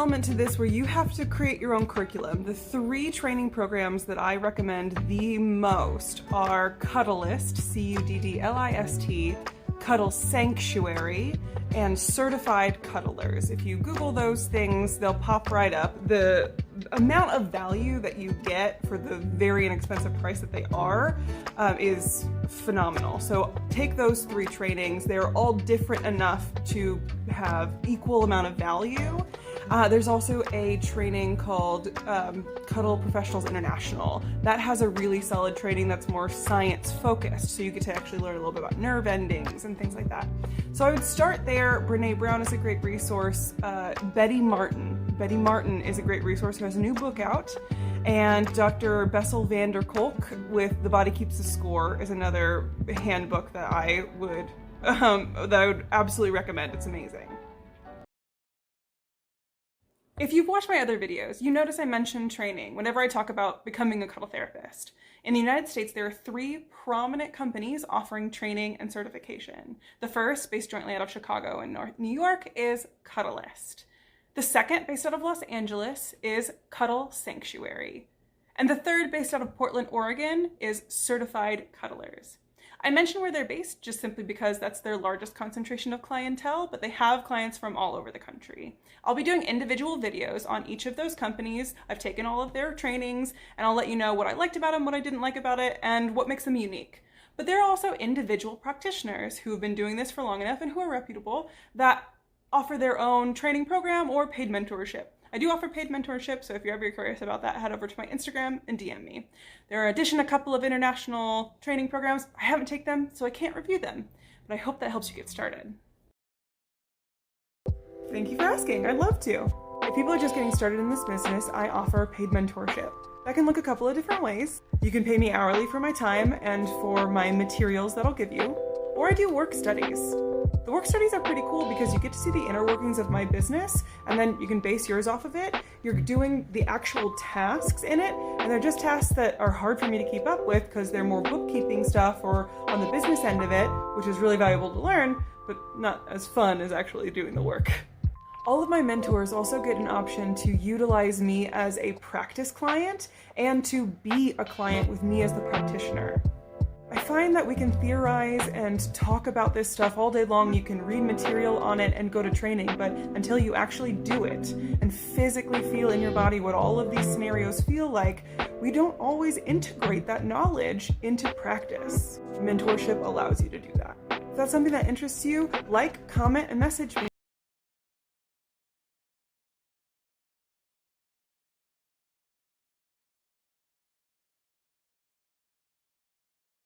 element to this where you have to create your own curriculum. The 3 training programs that I recommend the most are Cuddlist, C-U-D-D-L-I-S-T, Cuddle Sanctuary, and Certified Cuddlers. If you Google those things, they'll pop right up. The amount of value that you get for the very inexpensive price that they are is phenomenal. So take those 3 trainings. They're all different enough to have equal amount of value. There's also a training called Cuddle Professionals International. That has a really solid training that's more science focused, so you get to actually learn a little bit about nerve endings and things like that. So I would start there. Brene Brown is a great resource. Betty Martin is a great resource who has a new book out. And Dr. Bessel van der Kolk with The Body Keeps the Score is another handbook that I would absolutely recommend. It's amazing. If you've watched my other videos, you notice I mention training whenever I talk about becoming a cuddle therapist. In the United States, there are 3 prominent companies offering training and certification. The first, based jointly out of Chicago and New York, is Cuddlist. The second, based out of Los Angeles, is Cuddle Sanctuary. And the third, based out of Portland, Oregon, is Certified Cuddlers. I mention where they're based just simply because that's their largest concentration of clientele, but they have clients from all over the country. I'll be doing individual videos on each of those companies. I've taken all of their trainings, and I'll let you know what I liked about them, what I didn't like about it, and what makes them unique. But there are also individual practitioners who have been doing this for long enough and who are reputable that offer their own training program or paid mentorship. I do offer paid mentorship, so if you're ever curious about that, head over to my Instagram and DM me. There are in addition a couple of international training programs. I haven't taken them, so I can't review them, but I hope that helps you get started. Thank you for asking. I'd love to. If people are just getting started in this business, I offer paid mentorship. That can look a couple of different ways. You can pay me hourly for my time and for my materials that I'll give you, or I do work studies. The work studies are pretty cool because you get to see the inner workings of my business, and then you can base yours off of it. You're doing the actual tasks in it, and they're just tasks that are hard for me to keep up with because they're more bookkeeping stuff or on the business end of it, which is really valuable to learn, but not as fun as actually doing the work. All of my mentors also get an option to utilize me as a practice client and to be a client with me as the practitioner. I find that we can theorize and talk about this stuff all day long. You can read material on it and go to training, but until you actually do it and physically feel in your body what all of these scenarios feel like, we don't always integrate that knowledge into practice. Mentorship allows you to do that. If that's something that interests you, like, comment, and message me.